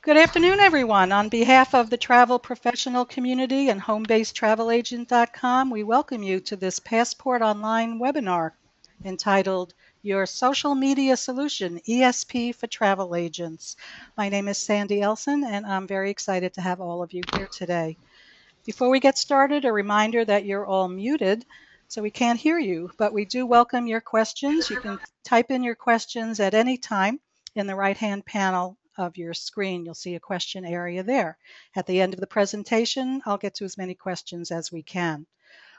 Good afternoon, everyone. On behalf of the travel professional community and homebasedtravelagent.com, we welcome you to this Passport Online webinar entitled Your Social Media Solution, ESP for Travel Agents. My name is Sandy Elson, and I'm very excited to have all of you here today. Before we get started, a reminder that you're all muted, so we can't hear you, but we do welcome your questions. You can type in your questions at any time in the right-hand panel of your screen. You'll see a question area there. At the end of the presentation, I'll get to as many questions as we can.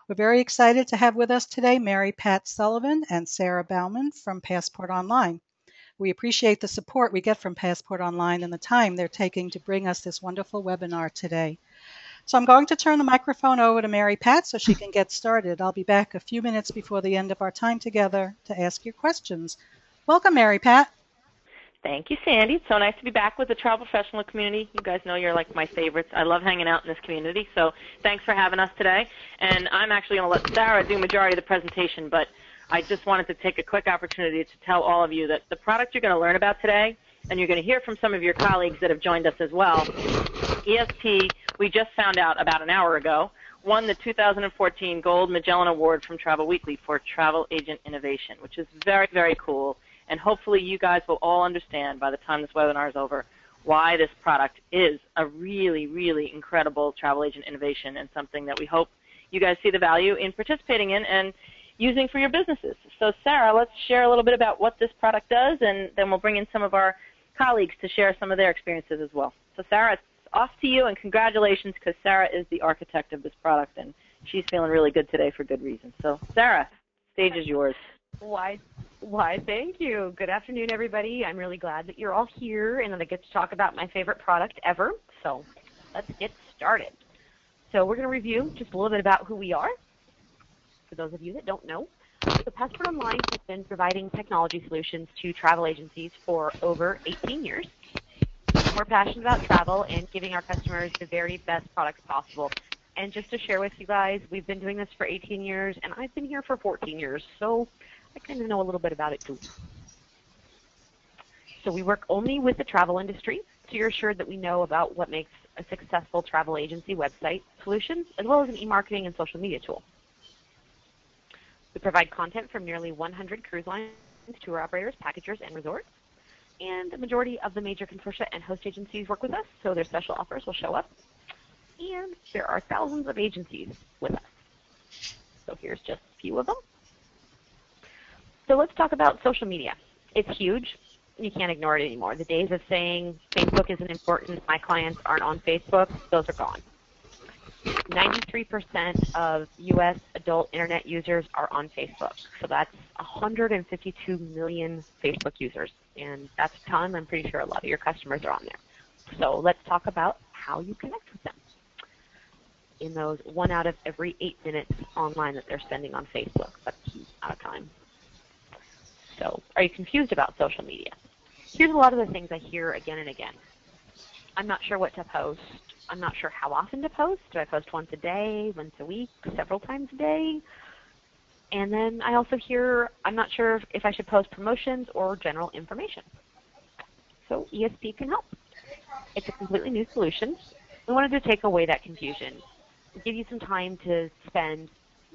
We're very excited to have with us today Mary Pat Sullivan and Sarah Bauman from Passport Online. We appreciate the support we get from Passport Online and the time they're taking to bring us this wonderful webinar today. So I'm going to turn the microphone over to Mary Pat so she can get started. I'll be back a few minutes before the end of our time together to ask your questions. Welcome, Mary Pat. Thank you, Sandy. It's so nice to be back with the travel professional community. You guys know you're like my favorites. I love hanging out in this community, so thanks for having us today. And I'm actually going to let Sarah do the majority of the presentation, but I just wanted to take a quick opportunity to tell all of you that the product you're going to learn about today, and you're going to hear from some of your colleagues that have joined us as well, ESP, we just found out about an hour ago, won the 2014 Gold Magellan Award from Travel Weekly for Travel Agent Innovation, which is very, very cool. And hopefully you guys will all understand by the time this webinar is over why this product is a really, really incredible travel agent innovation and something that we hope you guys see the value in participating in and using for your businesses. So Sarah, let's share a little bit about what this product does, and then we'll bring in some of our colleagues to share some of their experiences as well. So Sarah, it's off to you, and congratulations, because Sarah is the architect of this product, and she's feeling really good today for good reason. So Sarah, stage is yours. Why, thank you. Good afternoon, everybody. I'm really glad that you're all here and that I get to talk about my favorite product ever. So let's get started. So we're going to review just a little bit about who we are, for those of you that don't know. So Passport Online has been providing technology solutions to travel agencies for over 18 years. We're passionate about travel and giving our customers the very best products possible. And just to share with you guys, we've been doing this for 18 years, and I've been here for 14 years. So I kind of know a little bit about it too. So we work only with the travel industry, so you're assured that we know about what makes a successful travel agency website solution, as well as an e-marketing and social media tool. We provide content from nearly 100 cruise lines, tour operators, packagers, and resorts. And the majority of the major consortia and host agencies work with us, so their special offers will show up. And there are thousands of agencies with us. So here's just a few of them. So let's talk about social media. It's huge. You can't ignore it anymore. The days of saying Facebook isn't important, my clients aren't on Facebook, those are gone. 93% of U.S. adult internet users are on Facebook. So that's 152 million Facebook users. And that's a ton. I'm pretty sure a lot of your customers are on there. So let's talk about how you connect with them in those 1 out of every 8 minutes online that they're spending on Facebook. That's out of time. So are you confused about social media? Here's a lot of the things I hear again and again. I'm not sure what to post. I'm not sure how often to post. Do I post once a day, once a week, several times a day? And then I also hear I'm not sure if I should post promotions or general information. So ESP can help. It's a completely new solution. We wanted to take away that confusion, give you some time to spend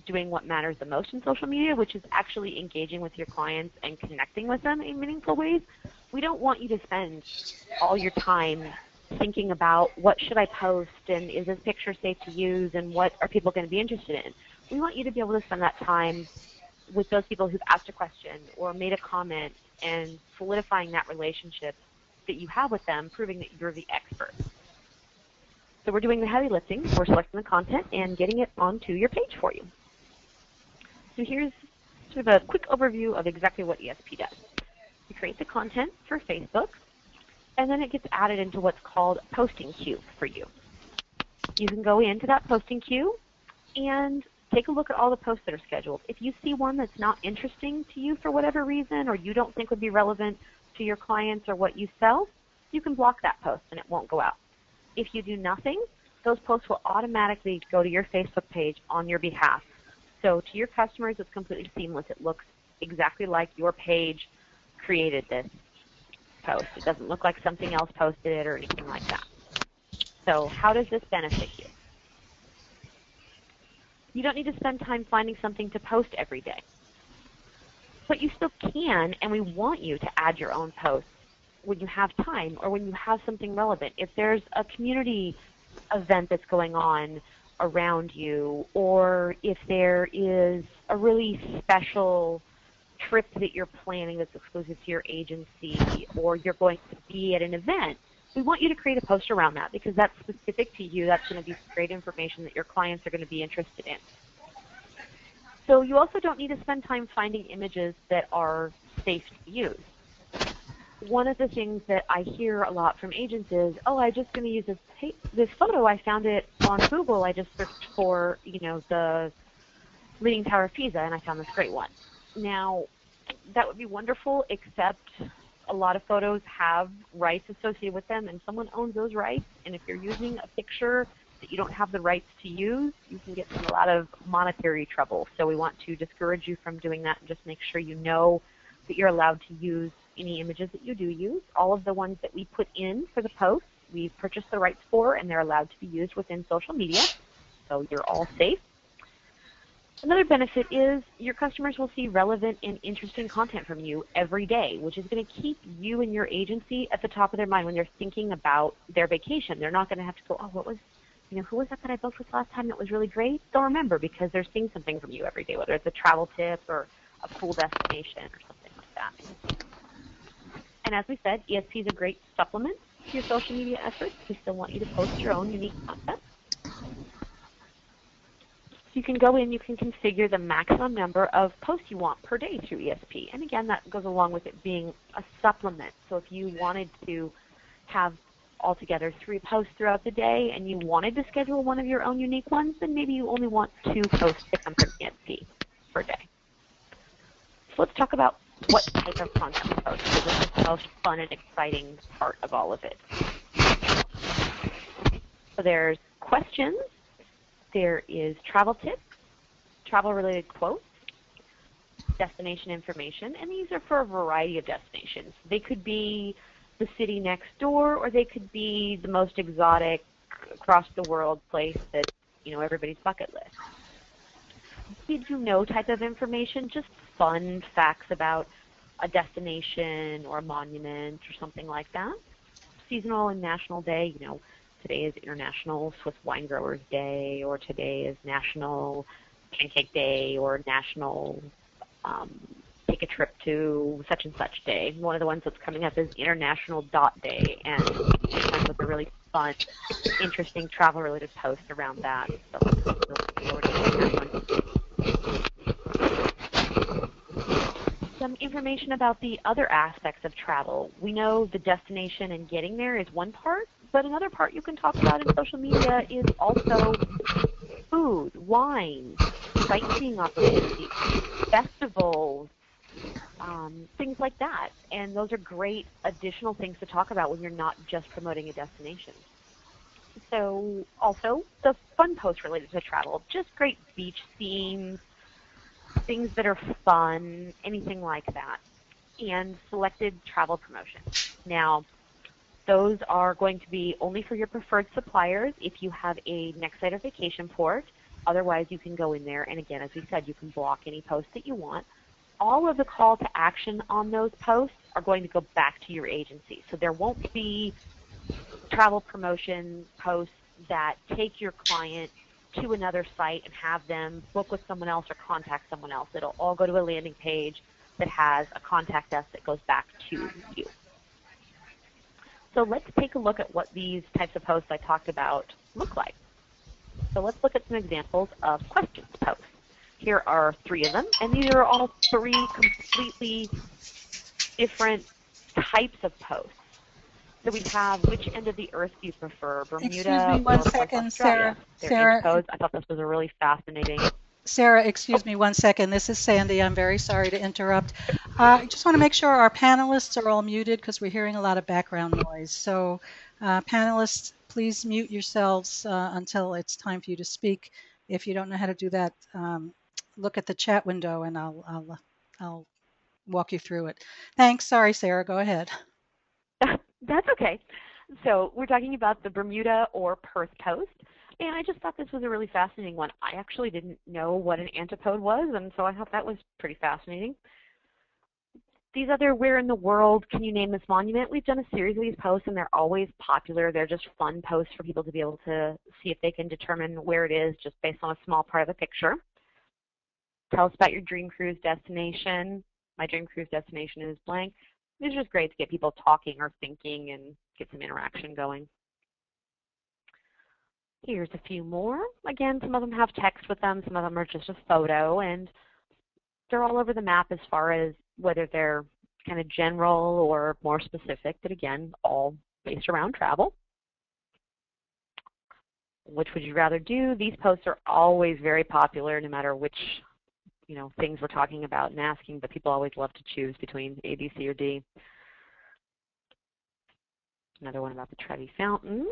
doing what matters the most in social media, which is actually engaging with your clients and connecting with them in meaningful ways. We don't want you to spend all your time thinking about what should I post and is this picture safe to use and what are people going to be interested in. We want you to be able to spend that time with those people who've asked a question or made a comment and solidifying that relationship that you have with them, proving that you're the expert. So we're doing the heavy lifting. We're selecting the content and getting it onto your page for you. So here's sort of a quick overview of exactly what ESP does. You create the content for Facebook, and then it gets added into what's called a posting queue for you. You can go into that posting queue and take a look at all the posts that are scheduled. If you see one that's not interesting to you for whatever reason or you don't think would be relevant to your clients or what you sell, you can block that post and it won't go out. If you do nothing, those posts will automatically go to your Facebook page on your behalf. So to your customers, it's completely seamless. It looks exactly like your page created this. post. It doesn't look like something else posted it or anything like that. So how does this benefit you? You don't need to spend time finding something to post every day. But you still can, and we want you to add your own posts when you have time or when you have something relevant. If there's a community event that's going on around you, or if there is a really special trip that you're planning that's exclusive to your agency, or you're going to be at an event, we want you to create a post around that because that's specific to you. That's going to be great information that your clients are going to be interested in. So you also don't need to spend time finding images that are safe to use. One of the things that I hear a lot from agents is, oh, I'm just going to use this photo. I found it on Google. I just searched for, the Leaning Tower of Pisa, and I found this great one. Now, that would be wonderful, except a lot of photos have rights associated with them, and someone owns those rights. And if you're using a picture that you don't have the rights to use, you can get in a lot of monetary trouble. So we want to discourage you from doing that and just make sure you know that you're allowed to use any images that you do use. All of the ones that we put in for the post, we've purchased the rights for, and they're allowed to be used within social media. So you're all safe. Another benefit is your customers will see relevant and interesting content from you every day, which is going to keep you and your agency at the top of their mind when they're thinking about their vacation. They're not going to have to go, oh, who was that I booked with last time that was really great? They'll remember because they're seeing something from you every day, whether it's a travel tip or a cool destination or something like that. And as we said, ESP is a great supplement to your social media efforts. We still want you to post your own unique content. You can go in, you can configure the maximum number of posts you want per day through ESP. And again, that goes along with it being a supplement. So if you wanted to have altogether 3 posts throughout the day and you wanted to schedule one of your own unique ones, then maybe you only want 2 posts to come from ESP per day. So let's talk about what type of content we post, because this is the most fun and exciting part of all of it. So there's questions. There is travel tips, travel-related quotes, destination information, and these are for a variety of destinations. They could be the city next door, or they could be the most exotic, across-the-world place that, everybody's bucket list. Did you know type of information, just fun facts about a destination or a monument or something like that. Seasonal and national day, today is International Swiss Wine Growers Day, or today is National Pancake Day, or National Take a Trip to such and such day. One of the ones that's coming up is International Dot Day, and it comes with a really fun, interesting travel-related post around that. So looking forward to that one. Some information about the other aspects of travel. We know the destination and getting there is one part, but another part you can talk about in social media is also food, wine, sightseeing opportunities, festivals, things like that. And those are great additional things to talk about when you're not just promoting a destination. So also the fun posts related to travel, just great beach themes, things that are fun, anything like that, and selected travel promotions. Now, those are going to be only for your preferred suppliers if you have a next site or vacation port. Otherwise, you can go in there, and again, as we said, you can block any post that you want. All of the call to action on those posts are going to go back to your agency. So there won't be travel promotion posts that take your client to another site and have them book with someone else or contact someone else. It'll all go to a landing page that has a contact us that goes back to you. So let's take a look at what these types of posts I talked about look like. So let's look at some examples of questions posts. Here are 3 of them, and these are all 3 completely different types of posts. So we have, which end of the earth do you prefer, Bermuda Excuse me or one North second, Australia? Sarah. Codes. I thought this was a really fascinating. Sarah, excuse me one second. This is Sandy. I'm very sorry to interrupt. I just want to make sure our panelists are all muted because we're hearing a lot of background noise. So panelists, please mute yourselves until it's time for you to speak. If you don't know how to do that, look at the chat window and I'll walk you through it. Thanks. Sorry, Sarah. Go ahead. That's okay. So we're talking about the Bermuda or Perth post, and I just thought this was a really fascinating one. I actually didn't know what an antipode was, and so I thought that was pretty fascinating. These other where in the world can you name this monument? We've done a series of these posts, and they're always popular. They're just fun posts for people to be able to see if they can determine where it is just based on a small part of the picture. Tell us about your dream cruise destination. My dream cruise destination is blank. It's just great to get people talking or thinking and get some interaction going. Here's a few more. Again, some of them have text with them. Some of them are just a photo, and they're all over the map as far as whether they're kind of general or more specific, but again, all based around travel. Which would you rather do? These posts are always very popular no matter which things we're talking about and asking, but people always love to choose between A, B, C, or D. Another one about the Trevi Fountains.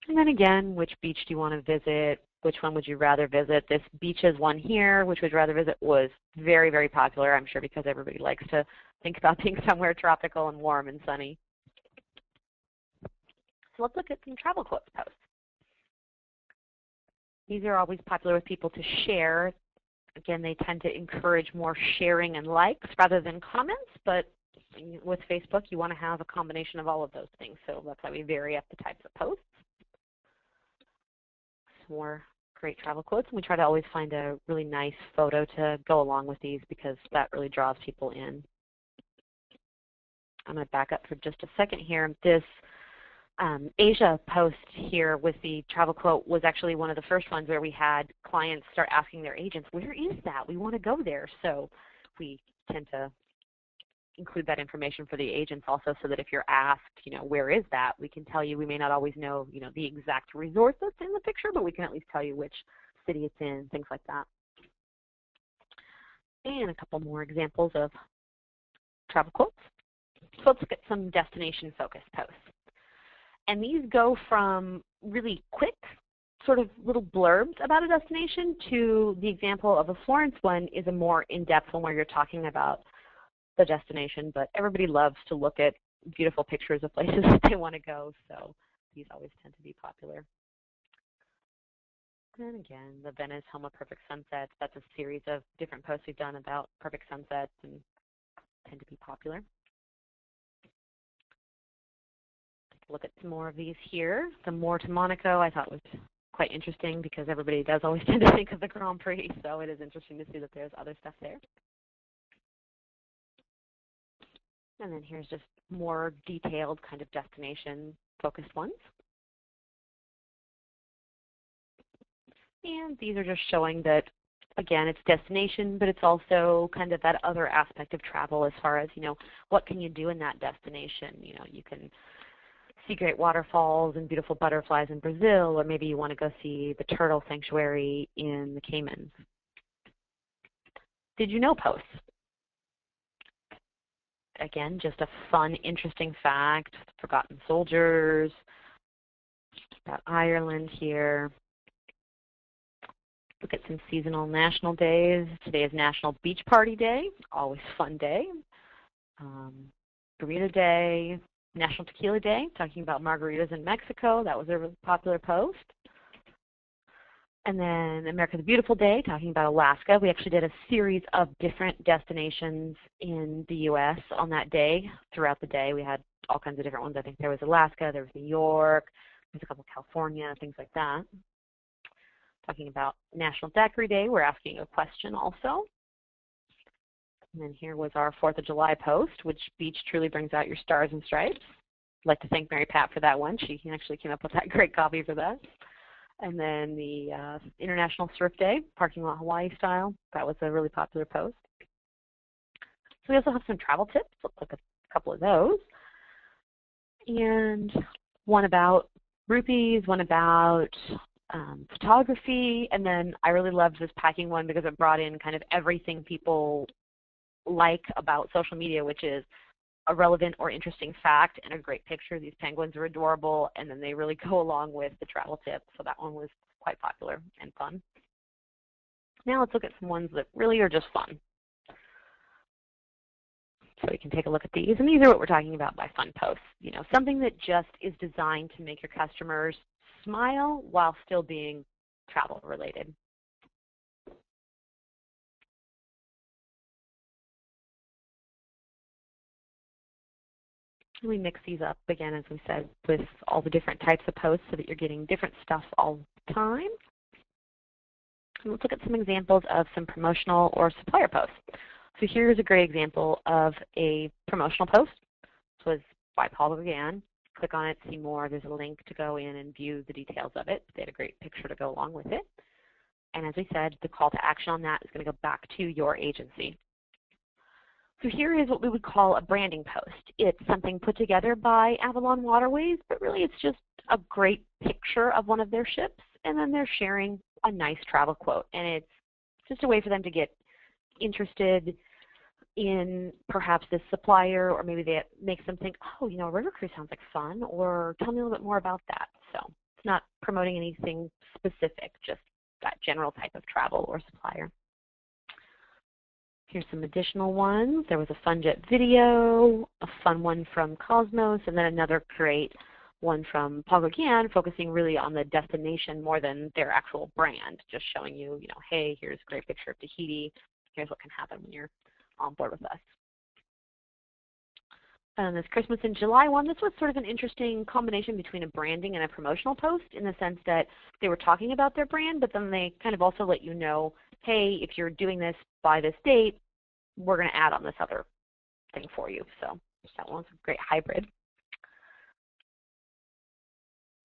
And then again, which beach do you want to visit? Which one would you rather visit? This beaches one here, which would you rather visit, was very, very popular, I'm sure because everybody likes to think about being somewhere tropical and warm and sunny. So let's look at some travel quotes posts. These are always popular with people to share. Again, they tend to encourage more sharing and likes rather than comments, but with Facebook, you want to have a combination of all of those things, so that's why we vary up the types of posts. Some more great travel quotes, and we try to always find a really nice photo to go along with these because that really draws people in. I'm going to back up for just a second here. This Asia post here with the travel quote was actually one of the first ones where we had clients start asking their agents, where is that? We want to go there. So we tend to include that information for the agents also so that if you're asked, where is that, we can tell you. We may not always know, the exact resort that's in the picture, but we can at least tell you which city it's in, things like that. And a couple more examples of travel quotes. So let's look at some destination-focused posts. And these go from really quick sort of little blurbs about a destination to the example of a Florence one is a more in-depth one where you're talking about the destination, but everybody loves to look at beautiful pictures of places that they want to go, so these always tend to be popular. And again, the Venice Home of Perfect Sunsets, that's a series of different posts we've done about perfect sunsets and tend to be popular. Look at some more of these here. The More to Monaco I thought was quite interesting because everybody does always tend to think of the Grand Prix, so it is interesting to see that there's other stuff there. And then here's just more detailed kind of destination-focused ones. And these are just showing that, again, it's destination, but it's also kind of that other aspect of travel as far as, what can you do in that destination? You can see great waterfalls and beautiful butterflies in Brazil, or maybe you want to go see the turtle sanctuary in the Caymans. Did you know posts? Again, just a fun, interesting fact. Forgotten soldiers, about Ireland here. Look at some seasonal national days. Today is National Beach Party Day, always fun day. Burrito Day, National Tequila Day, talking about margaritas in Mexico. That was a really popular post. And then America the Beautiful Day, talking about Alaska. We actually did a series of different destinations in the U.S. on that day. Throughout the day, we had all kinds of different ones. I think there was Alaska, there was New York, there's a couple California, things like that. Talking about National Daiquiri Day, we're asking a question also. And then here was our 4th of July post, which beach truly brings out your stars and stripes. I'd like to thank Mary Pat for that one. She actually came up with that great copy for that. And then the International Surf Day, Parking Lot Hawaii style. That was a really popular post. So we also have some travel tips. Let's look at a couple of those. And one about rupees, one about photography, and then I really loved this packing one because it brought in kind of everything people like about social media, which is a relevant or interesting fact and a great picture. These penguins are adorable, and then they really go along with the travel tip. So that one was quite popular and fun. Now let's look at some ones that really are just fun. So we can take a look at these, and these are what we're talking about by fun posts. You know, something that just is designed to make your customers smile while still being travel related. And we mix these up again, as we said, with all the different types of posts so that you're getting different stuff all the time. And let's look at some examples of some promotional or supplier posts. So here's a great example of a promotional post. This was by Paul Gauguin. Click on it, see more. There's a link to go in and view the details of it. They had a great picture to go along with it. And as we said, the call to action on that is going to go back to your agency. So here is what we would call a branding post. It's something put together by Avalon Waterways, but really it's just a great picture of one of their ships, and then they're sharing a nice travel quote. And it's just a way for them to get interested in perhaps this supplier, or maybe that makes them think, oh, you know, river cruise sounds like fun, or tell me a little bit more about that. So it's not promoting anything specific, just that general type of travel or supplier. Here's some additional ones. There was a fun jet video, a fun one from Cosmos, and then another great one from Paul Gauguin, focusing really on the destination more than their actual brand, just showing you, you know, hey, here's a great picture of Tahiti. Here's what can happen when you're on board with us. And this Christmas in July one, this was sort of an interesting combination between a branding and a promotional post, in the sense that they were talking about their brand, but then they kind of also let you know, hey, if you're doing this by this date, we're going to add on this other thing for you. So that one's a great hybrid.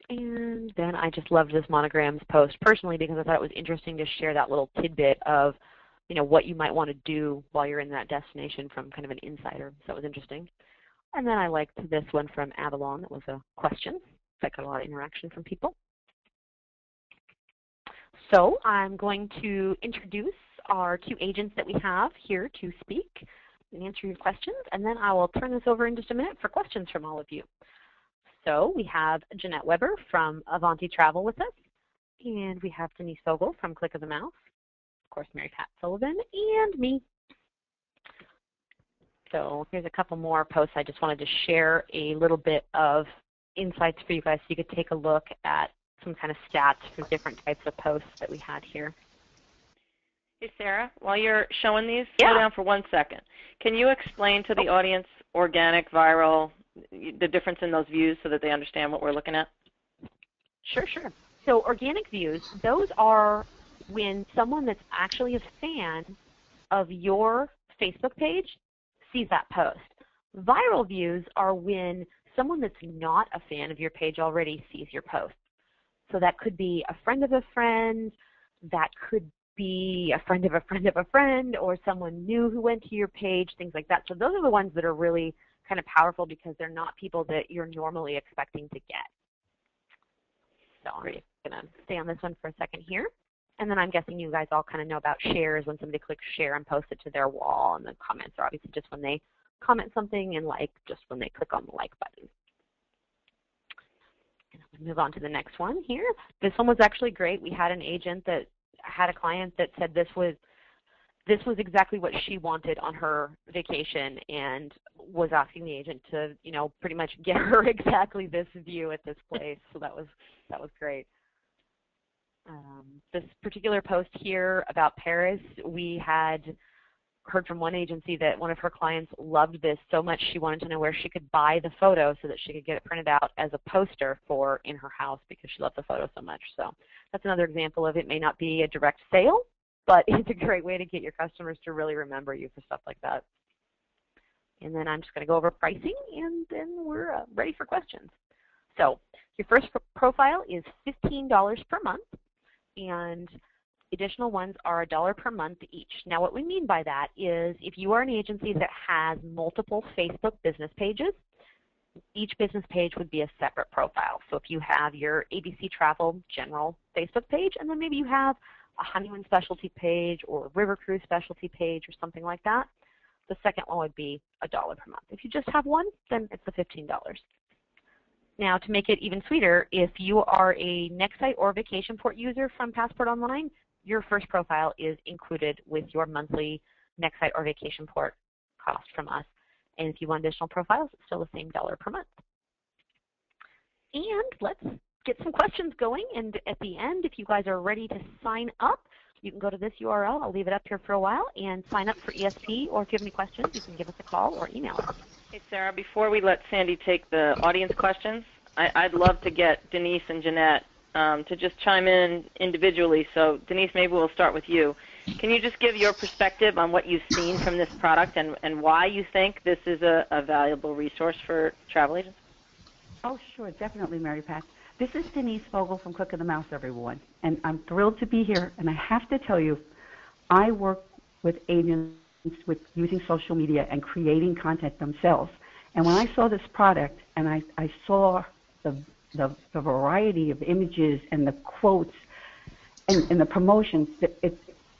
And then I just loved this monograms post personally, because I thought it was interesting to share that little tidbit of, you know, what you might want to do while you're in that destination from kind of an insider. So it was interesting. And then I liked this one from Avalon. That was a question. That got a lot of interaction from people. So I'm going to introduce our two agents that we have here to speak and answer your questions, and then I will turn this over in just a minute for questions from all of you. So we have Jeanette Weber from Avanti Travel with us, and we have Denise Fogel from Click of the Mouse, of course Mary Pat Sullivan, and me. So here's a couple more posts. I just wanted to share a little bit of insights for you guys so you could take a look at some kind of stats for different types of posts that we had here. Hey, Sarah, while you're showing these, Yeah. slow down for 1 second. Can you explain to the audience organic, viral, the difference in those views so that they understand what we're looking at? Sure, sure. So organic views, those are when someone that's actually a fan of your Facebook page sees that post. Viral views are when someone that's not a fan of your page already sees your post. So that could be a friend of a friend, that could be a friend of a friend of a friend, or someone new who went to your page, things like that. So those are the ones that are really kind of powerful, because they're not people that you're normally expecting to get. So I'm just going to stay on this one for a second here. And then I'm guessing you guys all kind of know about shares, when somebody clicks share and posts it to their wall, and the comments are obviously just when they comment something, and like just when they click on the like button. And I'm going to move on to the next one here. This one was actually great. We had an agent that had a client that said this was exactly what she wanted on her vacation, and was asking the agent to, you know, pretty much get her exactly this view at this place. So that was great. This particular post here about Paris, we had heard from one agency that one of her clients loved this so much she wanted to know where she could buy the photo so that she could get it printed out as a poster for in her house, because she loved the photo so much. So that's another example of, it may not be a direct sale, but it's a great way to get your customers to really remember you for stuff like that. And then I'm just going to go over pricing, and then we're ready for questions. So your first profile is $15 per month, and additional ones are $1 per month each. Now what we mean by that is, if you are an agency that has multiple Facebook business pages, each business page would be a separate profile. So if you have your ABC Travel general Facebook page, and then maybe you have a honeymoon specialty page or a river cruise specialty page or something like that, the second one would be $1 per month. If you just have one, then it's the $15. Now, to make it even sweeter, if you are a Nextsite or Vacationport user from Passport Online, your first profile is included with your monthly Nextsite or Vacationport cost from us. And if you want additional profiles, it's still the same dollar per month. And let's get some questions going. And at the end, if you guys are ready to sign up, you can go to this URL. I'll leave it up here for a while and sign up for ESP. Or if you have any questions, you can give us a call or email us. Hey, Sarah, before we let Sandy take the audience questions, I'd love to get Denise and Jeanette to just chime in individually. So, Denise, maybe we'll start with you. Can you just give your perspective on what you've seen from this product and why you think this is a valuable resource for travel agents? Oh, sure, definitely, Mary Pat. This is Denise Vogel from Cook and the Mouse, everyone. And I'm thrilled to be here. And I have to tell you, I work with agents with using social media and creating content themselves. And when I saw this product and I saw the variety of images and the quotes and the promotions,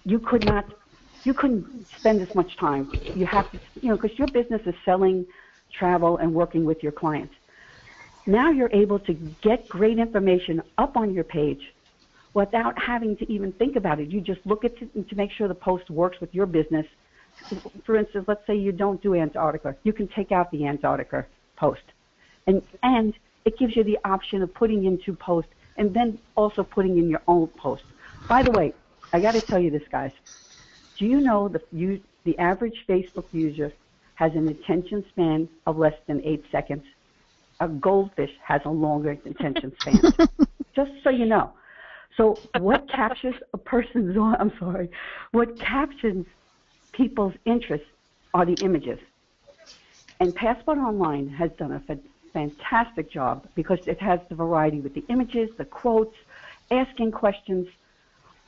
you couldn't spend as much time. You have to, because your business is selling travel and working with your clients. Now you're able to get great information up on your page without having to even think about it. You just look at it to make sure the post works with your business. For instance, let's say you don't do Antarctica. You can take out the Antarctica post. And it gives you the option of putting into post and then also putting in your own post. By the way, I got to tell you this, guys. Do you know the average Facebook user has an attention span of less than 8 seconds? A goldfish has a longer attention span. Just so you know. So what captures a person's, what captures people's interest are the images. And Passport Online has done a fantastic job because it has the variety with the images, the quotes, asking questions.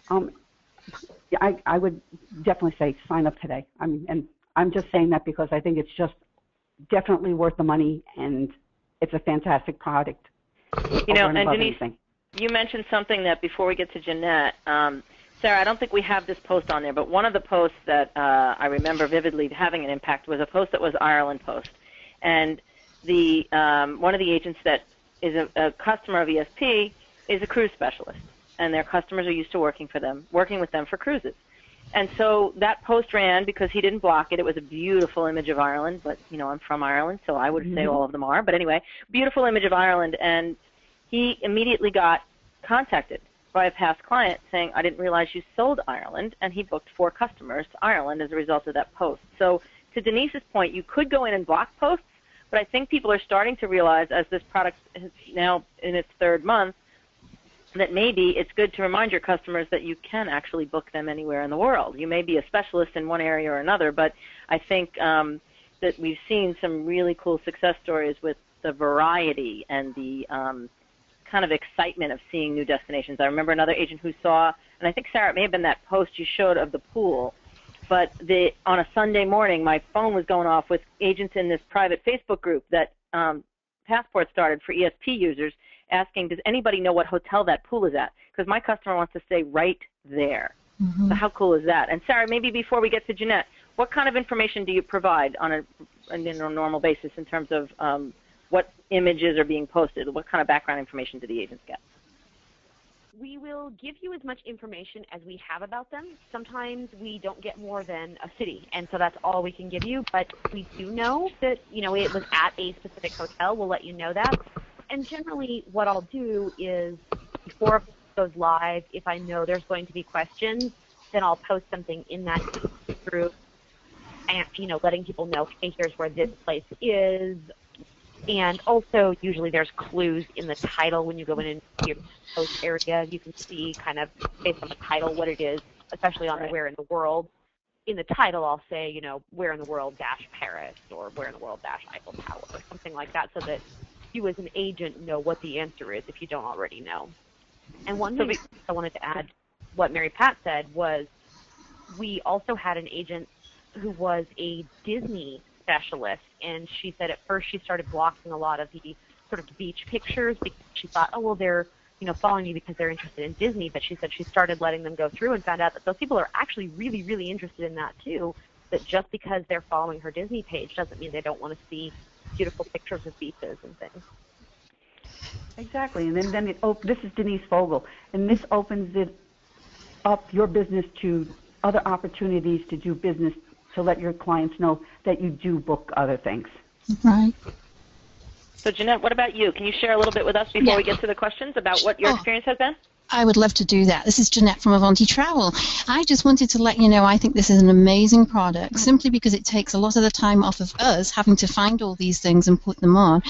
I would definitely say sign up today. And I'm just saying that because I think it's just definitely worth the money, and it's a fantastic product. And Denise, you mentioned something that before we get to Jeanette, Sarah, I don't think we have this post on there, but one of the posts that I remember vividly having an impact was a post that was Ireland post. And the one of the agents that is a customer of ESP is a cruise specialist, and their customers are used to working with them for cruises. And so that post ran because he didn't block it. It was a beautiful image of Ireland, but, I'm from Ireland, so I would say all of them are. But anyway, beautiful image of Ireland. And he immediately got contacted by a past client saying, I didn't realize you sold Ireland, and he booked 4 customers to Ireland as a result of that post. So to Denise's point, you could go in and block posts, but I think people are starting to realize, as this product is now in its 3rd month, that maybe it's good to remind your customers that you can actually book them anywhere in the world. You may be a specialist in one area or another, but I think that we've seen some really cool success stories with the variety and the kind of excitement of seeing new destinations. I remember another agent who saw, and I think, Sarah, it may have been that post you showed of the pool, but on a Sunday morning, my phone was going off with agents in this private Facebook group that Passport started for ESP users, asking, does anybody know what hotel that pool is at? Because my customer wants to stay right there. Mm-hmm. So how cool is that? And Sarah, maybe before we get to Jeanette, what kind of information do you provide on a normal basis in terms of what images are being posted? What kind of background information do the agents get? We will give you as much information as we have about them. Sometimes we don't get more than a city, and so that's all we can give you. But we do know that, it was at a specific hotel. We'll let you know that. And generally what I'll do is before it goes live, if I know there's going to be questions, then I'll post something in that group and, letting people know, hey, here's where this place is. And also usually there's clues in the title when you go in into your post area. You can see kind of based on the title what it is, especially on the where in the world. In the title I'll say, where in the world dash Paris or where in the world dash Eiffel Tower or something like that, so that you as an agent know what the answer is if you don't already know. And one thing I wanted to add, what Mary Pat said, was we also had an agent who was a Disney specialist, and she said at first she started blocking a lot of the sort of beach pictures because she thought, oh, well, they're following me because they're interested in Disney. But she said she started letting them go through and found out that those people are actually really, really interested in that too, that just because they're following her Disney page doesn't mean they don't want to see beautiful pictures of beaches and things. Exactly, and then this is Denise Vogel, and this opens it up, your business, to other opportunities to do business to let your clients know that you do book other things. Right. So Jeanette, what about you? Can you share a little bit with us before we get to the questions about what your experience has been? I would love to do that. This is Jeanette from Avanti Travel. I just wanted to let you know I think this is an amazing product simply because it takes a lot of the time off of us having to find all these things and put them on.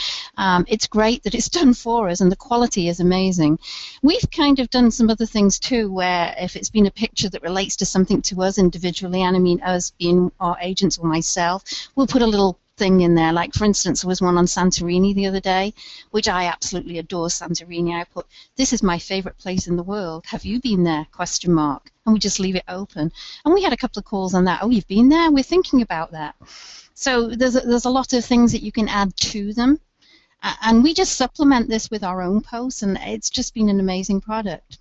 It's great that it's done for us and the quality is amazing. We've kind of done some other things too where if it's been a picture that relates to something to us individually, and I mean us being our agents or myself, we'll put a little thing in there. Like, for instance, there was one on Santorini the other day, which I absolutely adore Santorini. I put, this is my favorite place in the world. Have you been there? Question mark. And we just leave it open. And we had a couple of calls on that. Oh, you've been there? We're thinking about that. So there's a lot of things that you can add to them. And we just supplement this with our own posts, and it's just been an amazing product.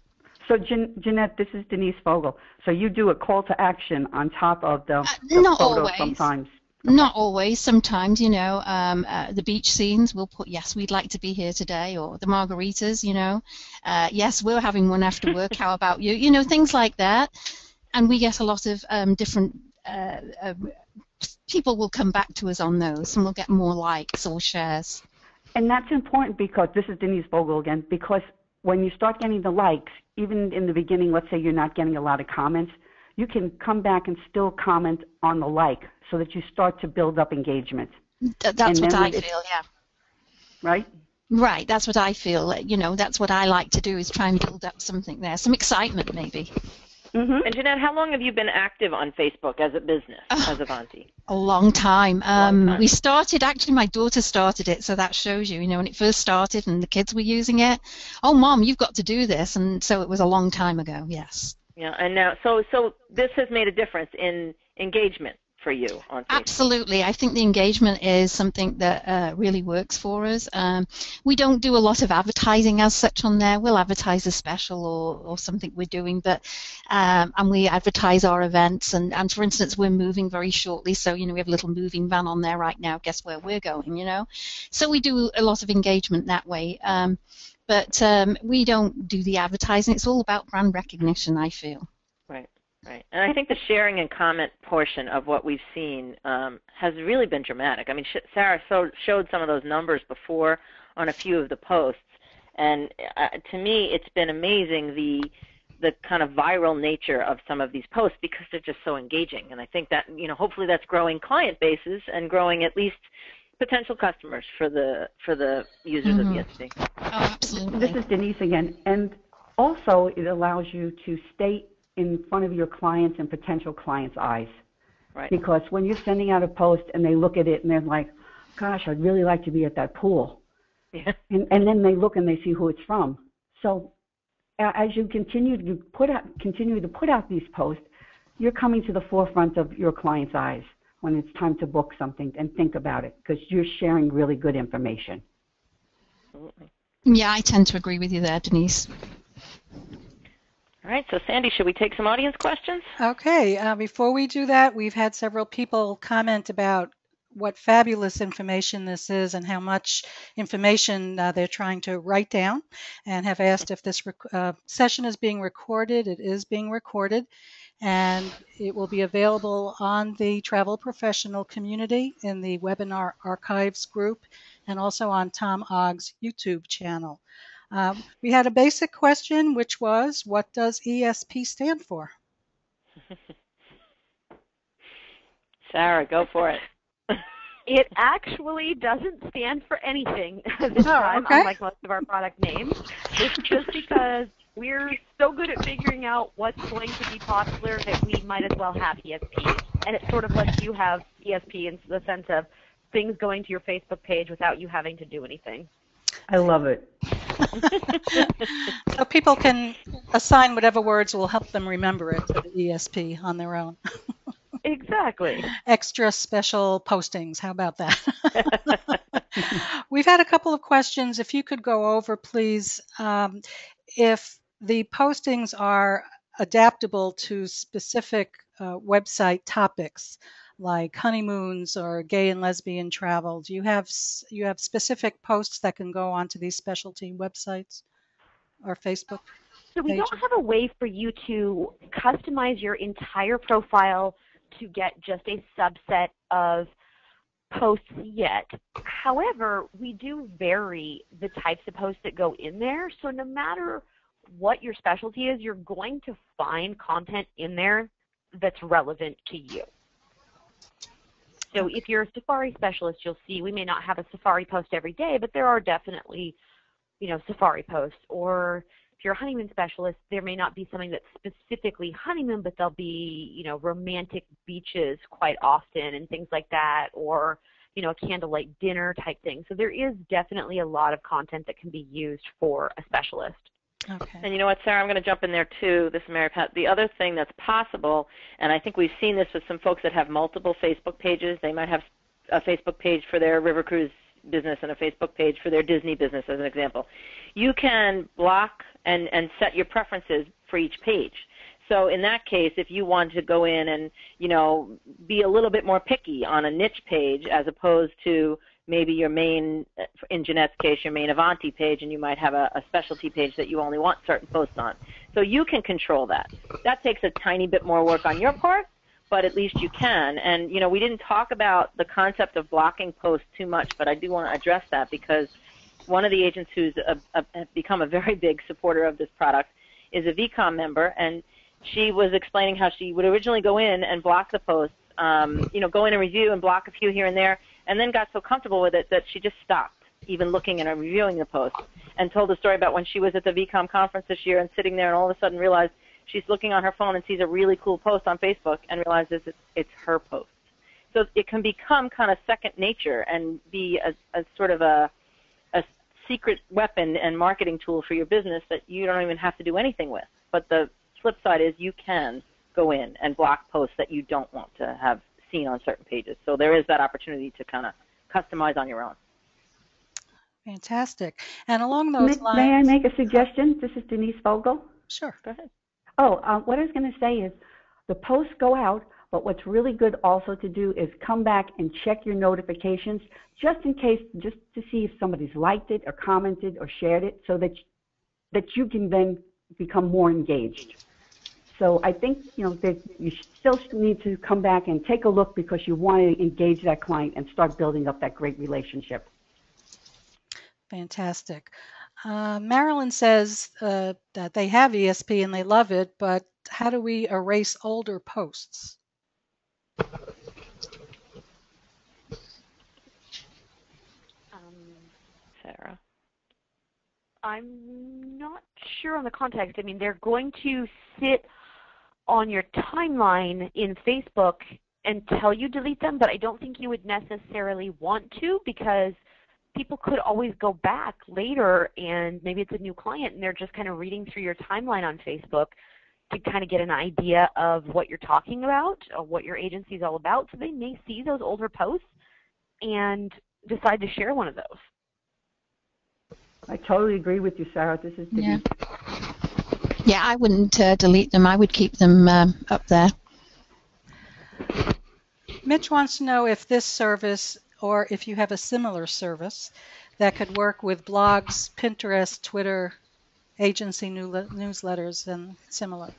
So, Jeanette, this is Denise Vogel. So you do a call to action on top of the not photo always. Sometimes. Not always. Sometimes, you know, the beach scenes, we'll put, yes, we'd like to be here today, or the margaritas, you know, yes, we're having one after work, how about you? You know, things like that. And we get a lot of different people will come back to us on those, and we'll get more likes or shares. And that's important because, this is Denise Vogel again, because when you start getting the likes, even in the beginning, let's say you're not getting a lot of comments, you can come back and still comment on the like so that you start to build up engagement. That's what I feel, yeah. Right? Right, that's what I feel. You know, that's what I like to do, is try and build up something there, some excitement maybe. Mm-hmm. And Jeanette, how long have you been active on Facebook as a business, as Avanti? A long time. We started, actually my daughter started it, so that shows you, you know, when it first started and the kids were using it, oh, Mom, you've got to do this. And so it was a long time ago, yes. Yeah, and now, so this has made a difference in engagement for you on Facebook. Absolutely. I think the engagement is something that really works for us. We don't do a lot of advertising as such on there. We'll advertise a special or something we're doing, but and we advertise our events. And for instance, we're moving very shortly, so you know we have a little moving van on there right now. Guess where we're going? You know, so we do a lot of engagement that way. But we don't do the advertising. It's all about brand recognition, I feel. Right. Right. And I think the sharing and comment portion of what we've seen has really been dramatic. I mean, Sarah showed some of those numbers before on a few of the posts, and to me it's been amazing the kind of viral nature of some of these posts because they're just so engaging. And I think that, you know, hopefully that's growing client bases and growing at least potential customers for the users of ESP. Oh, absolutely. This is Denise again. And also it allows you to stay in front of your clients and potential clients' eyes. Right. Because when you're sending out a post and they look at it and they're like, gosh, I'd really like to be at that pool. Yeah. And then they look and they see who it's from. So as you continue to put out these posts, you're coming to the forefront of your clients' eyes when it's time to book something and think about it because you're sharing really good information. Absolutely. Yeah, I tend to agree with you there, Denise. All right, so Sandy, should we take some audience questions? Okay, before we do that, we've had several people comment about what fabulous information this is and how much information they're trying to write down, and have asked if this session is being recorded. It is being recorded, and it will be available on the travel professional community in the webinar archives group and also on Tom Ogg's YouTube channel. We had a basic question, which was, what does ESP stand for? Sarah, go for it. It actually doesn't stand for anything this time, okay. Unlike most of our product names. It's just because we're so good at figuring out what's going to be popular that we might as well have ESP. And it sort of lets you have ESP in the sense of things going to your Facebook page without you having to do anything. I love it. So people can assign whatever words will help them remember it to the ESP on their own. Exactly. Extra special postings. How about that? We've had a couple of questions. If you could go over, please, if the postings are adaptable to specific website topics like honeymoons or gay and lesbian travel. Do you have specific posts that can go onto these specialty websites or Facebook? So we don't have a way for you to customize your entire profile to get just a subset of posts yet. However, we do vary the types of posts that go in there. So no matter what your specialty is, you're going to find content in there that's relevant to you. So if you're a Safari specialist, you'll see we may not have a Safari post every day, but there are definitely, Safari posts. Or if you're a honeymoon specialist, there may not be something that's specifically honeymoon, but there'll be, romantic beaches quite often and things like that, or, a candlelight dinner type thing. So there is definitely a lot of content that can be used for a specialist. Okay. And you know what, Sarah, I'm going to jump in there too, this is Mary Pat. The other thing that's possible, and I think we've seen this with some folks that have multiple Facebook pages. They might have a Facebook page for their river cruise business and a Facebook page for their Disney business, as an example. You can block and set your preferences for each page. So in that case, if you want to go in and, be a little bit more picky on a niche page as opposed to maybe your main, in Jeanette's case, your main Avanti page, and you might have a specialty page that you only want certain posts on. So you can control that. That takes a tiny bit more work on your part, but at least you can. And, we didn't talk about the concept of blocking posts too much, but I do want to address that because one of the agents who's become a very big supporter of this product is a VCOM member, and she was explaining how she would originally go in and block the posts, go in and review and block a few here and there, and then got so comfortable with it that she just stopped even looking and reviewing the posts, and told a story about when she was at the VCOM conference this year and sitting there and all of a sudden realized she's looking on her phone and sees a really cool post on Facebook and realizes it's her post. So it can become kind of second nature and be a sort of a secret weapon and marketing tool for your business that you don't even have to do anything with. But the flip side is you can go in and block posts that you don't want to have seen on certain pages. So there is that opportunity to kind of customize on your own. Fantastic. And along those lines... May I make a suggestion? This is Denise Vogel. Sure. Go ahead. What I was going to say is the posts go out, but what's really good also to do is come back and check your notifications just in case, just to see if somebody's liked it or commented or shared it so that you can then become more engaged. So I think, that you still need to come back and take a look because you want to engage that client and start building up that great relationship. Fantastic. Marilyn says that they have ESP and they love it, but how do we erase older posts? Sarah? I'm not sure on the context. I mean, they're going to sit on your timeline in Facebook until you delete them, but I don't think you would necessarily want to because people could always go back later and maybe it's a new client and they're just kind of reading through your timeline on Facebook to kind of get an idea of what you're talking about or what your agency is all about. So they may see those older posts and decide to share one of those. I totally agree with you, Sarah. This is Denise. Yeah, I wouldn't delete them. I would keep them up there. Mitch wants to know if this service or if you have a similar service that could work with blogs, Pinterest, Twitter, agency newsletters, and similar.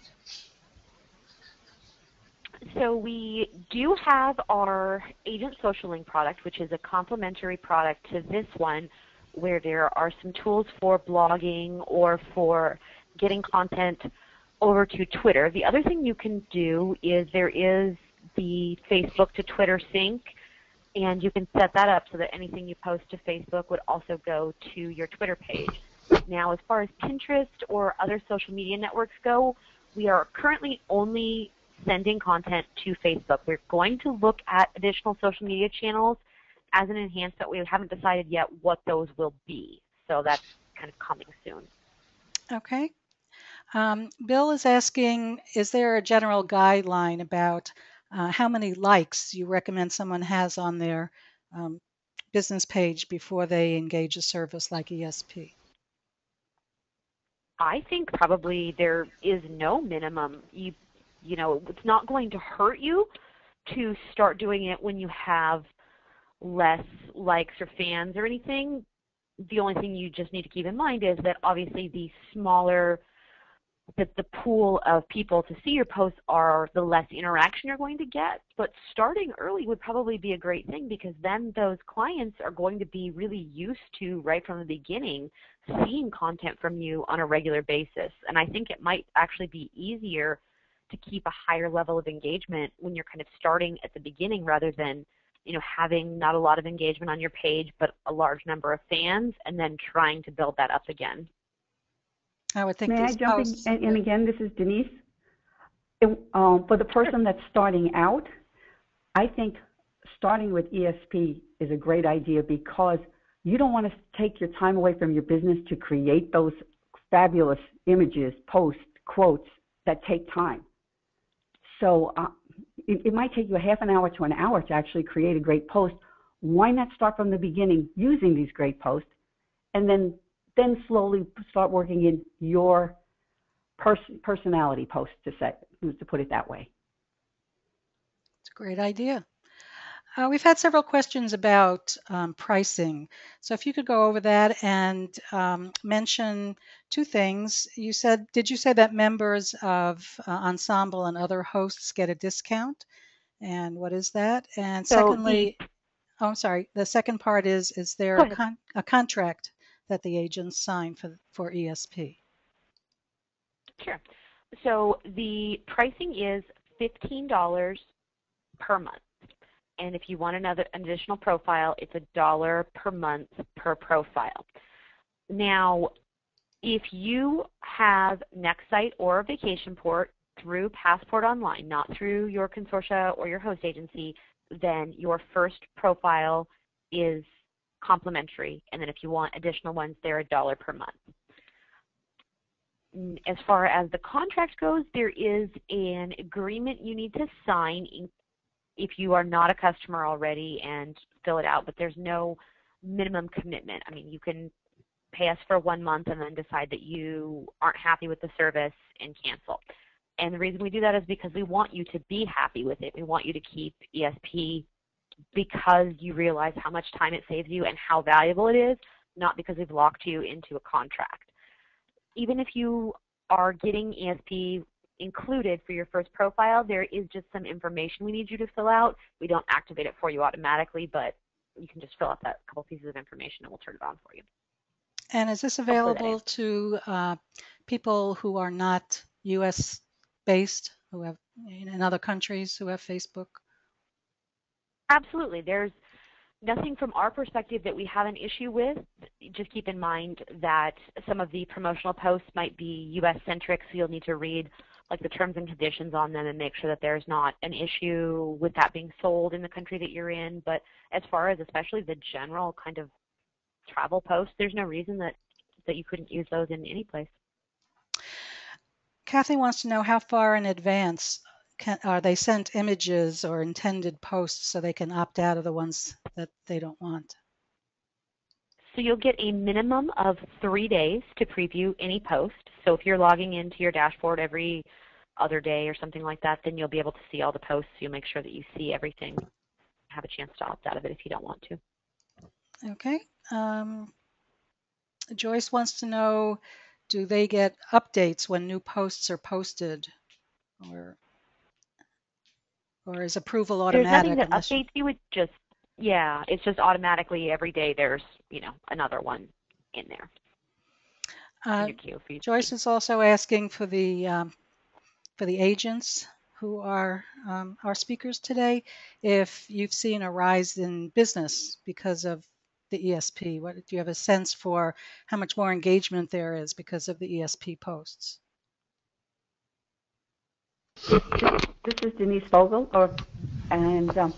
So we do have our Agent Social Link product, which is a complementary product to this one, where there are some tools for blogging or for getting content over to Twitter. The other thing you can do is there is the Facebook to Twitter sync, and you can set that up so that anything you post to Facebook would also go to your Twitter page. Now, as far as Pinterest or other social media networks go, we are currently only sending content to Facebook. We're going to look at additional social media channels as an enhancement. We haven't decided yet what those will be, so that's kind of coming soon. Okay. Bill is asking, is there a general guideline about how many likes you recommend someone has on their business page before they engage a service like ESP? I think probably there is no minimum. You know, it's not going to hurt you to start doing it when you have less likes or fans or anything. The only thing you just need to keep in mind is that obviously the smaller the pool of people to see your posts are, the less interaction you're going to get. But starting early would probably be a great thing, because then those clients are going to be really used to, right from the beginning, seeing content from you on a regular basis. And I think it might actually be easier to keep a higher level of engagement when you're kind of starting at the beginning, rather than having not a lot of engagement on your page but a large number of fans, and then trying to build that up again. I would think May I these jump in? posts. And again, this is Denise. For the person that's starting out, I think starting with ESP is a great idea, because you don't want to take your time away from your business to create those fabulous images, posts, quotes that take time. So it might take you a half an hour to an hour to actually create a great post. Why not start from the beginning using these great posts, and then slowly start working in your personality post, to put it that way. It's a great idea. We've had several questions about pricing. So if you could go over that and mention two things. Did you say that members of Ensemble and other hosts get a discount? And what is that? And secondly, I'm sorry, the second part is there a contract that the agents sign for ESP? Sure. So the pricing is $15 per month. And if you want an additional profile, it's $1 per month per profile. Now, if you have Nextsite or Vacationport through Passport Online, not through your consortia or your host agency, then your first profile is complimentary. And then if you want additional ones, they're $1 per month. As far as the contract goes, there is an agreement you need to sign if you are not a customer already, and fill it out, but there's no minimum commitment. I mean, you can pay us for 1 month and then decide that you aren't happy with the service and cancel. And the reason we do that is because we want you to be happy with it. We want you to keep ESP because you realize how much time it saves you and how valuable it is, not because we've locked you into a contract. Even if you are getting ESP included for your first profile, there is just some information we need you to fill out. We don't activate it for you automatically, but you can just fill out that couple pieces of information and we'll turn it on for you. And is this available to people who are not U.S. based, who have in other countries who have Facebook? Absolutely. There's nothing from our perspective that we have an issue with. Just keep in mind that some of the promotional posts might be U.S.-centric, so you'll need to read the terms and conditions on them and make sure that there's not an issue with that being sold in the country that you're in. But as far as especially the general kind of travel posts, there's no reason that you couldn't use those in any place. Kathy wants to know how far in advance are they sent images or intended posts so they can opt out of the ones that they don't want? So you'll get a minimum of 3 days to preview any post. So if you're logging into your dashboard every other day or something like that, then you'll be able to see all the posts. You'll make sure that you see everything, have a chance to opt out of it if you don't want to. Okay. Joyce wants to know, do they get updates when new posts are posted? Or is approval automatic? There's nothing that updates you. It's just automatically every day there's, another one in there. In your queue for you. Joyce is also asking for the agents who are our speakers today, if you've seen a rise in business because of the ESP. Do you have a sense for how much more engagement there is because of the ESP posts? This is Denise Vogel, and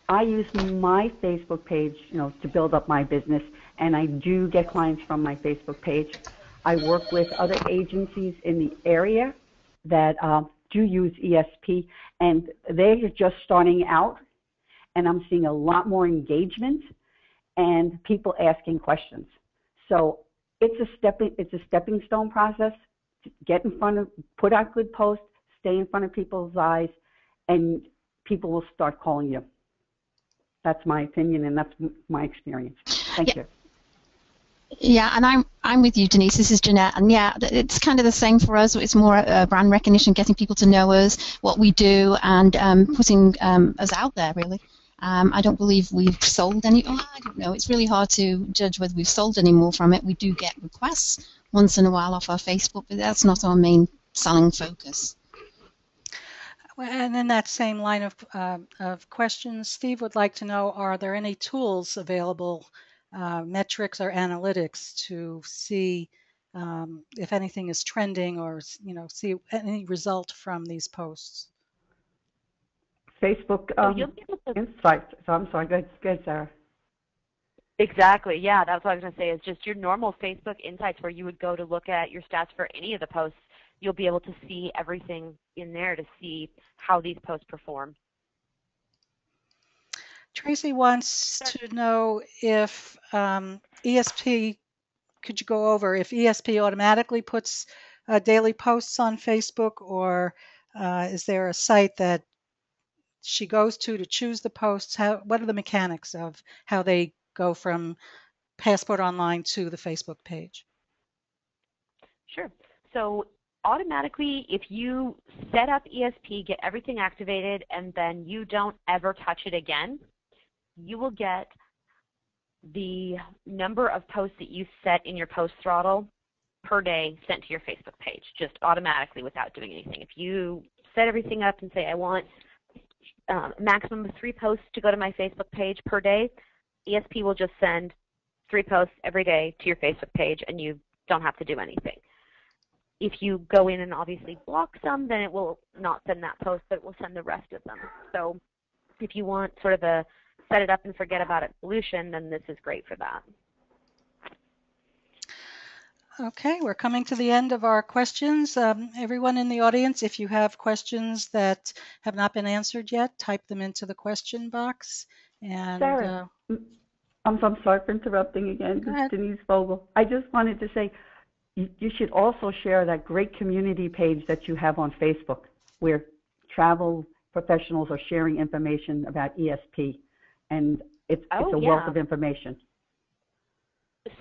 I use my Facebook page, to build up my business, and I do get clients from my Facebook page. I work with other agencies in the area that do use ESP, and they're just starting out, and I'm seeing a lot more engagement and people asking questions. So it's a stepping stone process. Get in front of, put out good posts, stay in front of people's eyes, and people will start calling you. That's my opinion, and that's my experience. Thank you. Yeah, and I'm with you, Denise. This is Jeanette, and yeah, it's kind of the same for us. It's more brand recognition, getting people to know us, what we do, and putting us out there. Really, I don't believe we've sold any. Oh, I don't know. It's really hard to judge whether we've sold any more from it. We do get requests once in a while off our Facebook, but that's not our main selling focus. And in that same line of questions, Steve would like to know, are there any tools available, metrics or analytics to see if anything is trending or, see any result from these posts? Facebook So you'll be able to Insights. So I'm sorry. Go ahead, Sarah. Exactly. Yeah, that's what I was going to say. Is just your normal Facebook Insights where you would go to look at your stats for any of the posts. You'll be able to see everything in there to see how these posts perform. Tracy wants to know if ESP, could you go over if ESP automatically puts daily posts on Facebook, or is there a site that she goes to choose the posts? What are the mechanics of how they go from Passport Online to the Facebook page? Sure. So automatically, if you set up ESP, get everything activated, and then you don't ever touch it again, you will get the number of posts that you set in your post throttle per day sent to your Facebook page, just automatically without doing anything. If you set everything up and say, I want a maximum of 3 posts to go to my Facebook page per day, ESP will just send 3 posts every day to your Facebook page, and you don't have to do anything. If you go in and obviously block some, then it will not send that post, but it will send the rest of them. So if you want sort of a set it up and forget about it solution, then this is great for that. Okay, we're coming to the end of our questions. Everyone in the audience, if you have questions that have not been answered yet, type them into the question box. And Sarah, I'm sorry for interrupting again. This is Denise Vogel. I just wanted to say, you should also share that great community page that you have on Facebook where travel professionals are sharing information about ESP, and it's a wealth of information.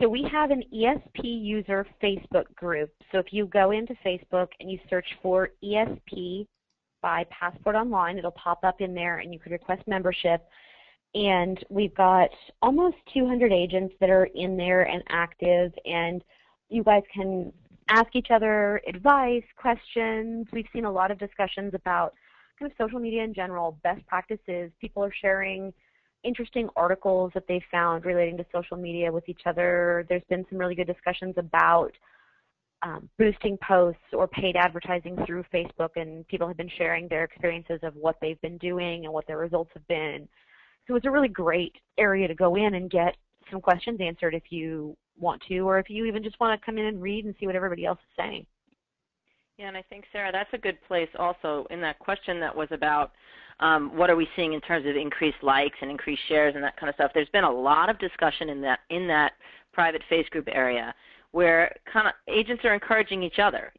So we have an ESP user Facebook group. So if you go into Facebook and you search for ESP by Passport Online, it'll pop up in there and you could request membership. And we've got almost 200 agents that are in there and active, and you guys can ask each other advice, questions. We've seen a lot of discussions about kind of social media in general, best practices. People are sharing interesting articles that they found relating to social media with each other. There's been some really good discussions about boosting posts or paid advertising through Facebook, and people have been sharing their experiences of what they've been doing and what their results have been. So it's a really great area to go in and get some questions answered if you want to, or if you even just want to come in and read and see what everybody else is saying. Yeah, and I think, Sarah, that's a good place also in that question that was about what are we seeing in terms of increased likes and increased shares and that kind of stuff. There's been a lot of discussion in that private face group area where kind of agents are encouraging each other,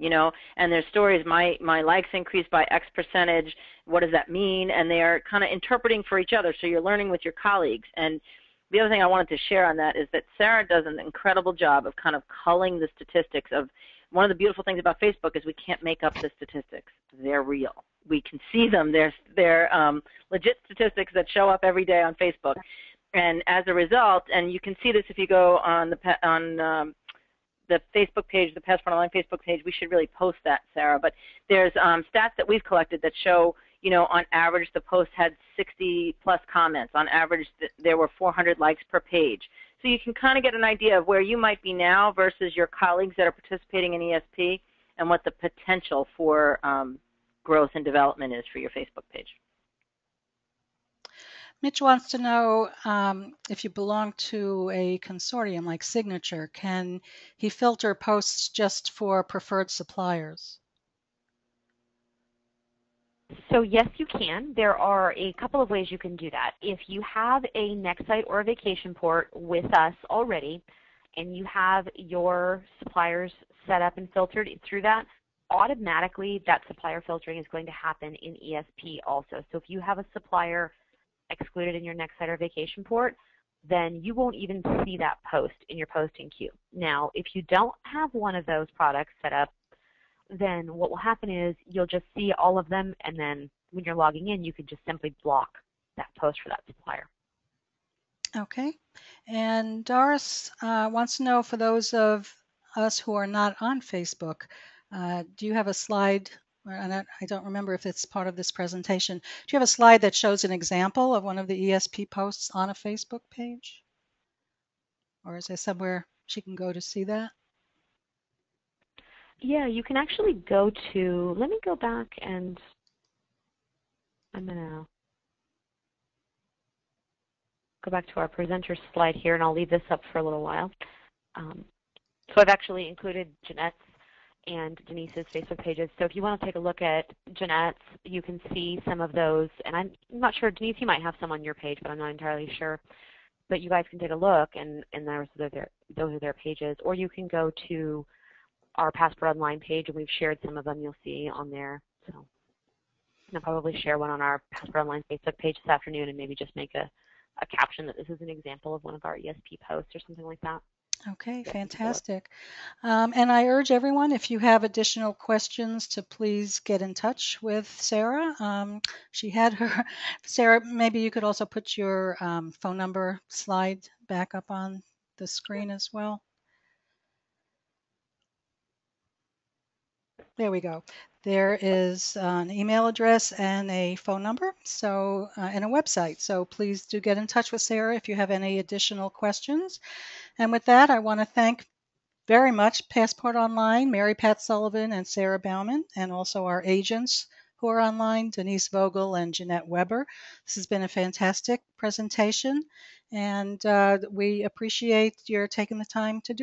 and there's stories, my likes increased by X percentage, what does that mean? And they are kind of interpreting for each other, so you're learning with your colleagues. And the other thing I wanted to share on that is that Sarah does an incredible job of kind of culling the statistics of. One of the beautiful things about Facebook is we can't make up the statistics. They're real. We can see them. They're legit statistics that show up every day on Facebook. And as a result, and you can see this if you go on the Facebook page, the Passport Online Facebook page, we should really post that, Sarah. But there's stats that we've collected that show, on average the post had 60-plus comments. On average, there were 400 likes per page. So you can kind of get an idea of where you might be now versus your colleagues that are participating in ESP and what the potential for growth and development is for your Facebook page. Mitch wants to know if you belong to a consortium like Signature, can he filter posts just for preferred suppliers? So yes, you can. There are a couple of ways you can do that. If you have a Nextsite or a Vacation Port with us already, and you have your suppliers set up and filtered through that, automatically that supplier filtering is going to happen in ESP also. So if you have a supplier excluded in your Nextsite or Vacation Port, then you won't even see that post in your posting queue. Now, if you don't have one of those products set up, then what will happen is you'll just see all of them, and then when you're logging in, you can just simply block that post for that supplier. Okay. And Doris wants to know, for those of us who are not on Facebook, do you have a slide? And I don't remember if it's part of this presentation. Do you have a slide that shows an example of one of the ESP posts on a Facebook page? Or is there somewhere she can go to see that? Yeah, you can actually go to, let me go back and I'm going to go back to our presenter slide here, and I'll leave this up for a little while. So I've actually included Jeanette's and Denise's Facebook pages. So if you want to take a look at Jeanette's, you can see some of those. And I'm not sure, Denise, you might have some on your page, but I'm not entirely sure. But you guys can take a look, and those are their pages. Or you can go to our Passport Online page, and we've shared some of them you'll see on there. So I'll probably share one on our Passport Online Facebook page this afternoon and maybe just make a caption that this is an example of one of our ESP posts or something like that. Okay, fantastic. And I urge everyone, if you have additional questions, to please get in touch with Sarah. She had her, Sarah, maybe you could also put your phone number slide back up on the screen as well. There we go. There is an email address and a phone number, so and a website. So please do get in touch with Sarah if you have any additional questions. And with that, I want to thank very much Passport Online, Mary Pat Sullivan and Sarah Bauman, and also our agents who are online, Denise Vogel and Jeanette Weber. This has been a fantastic presentation, and we appreciate your taking the time to do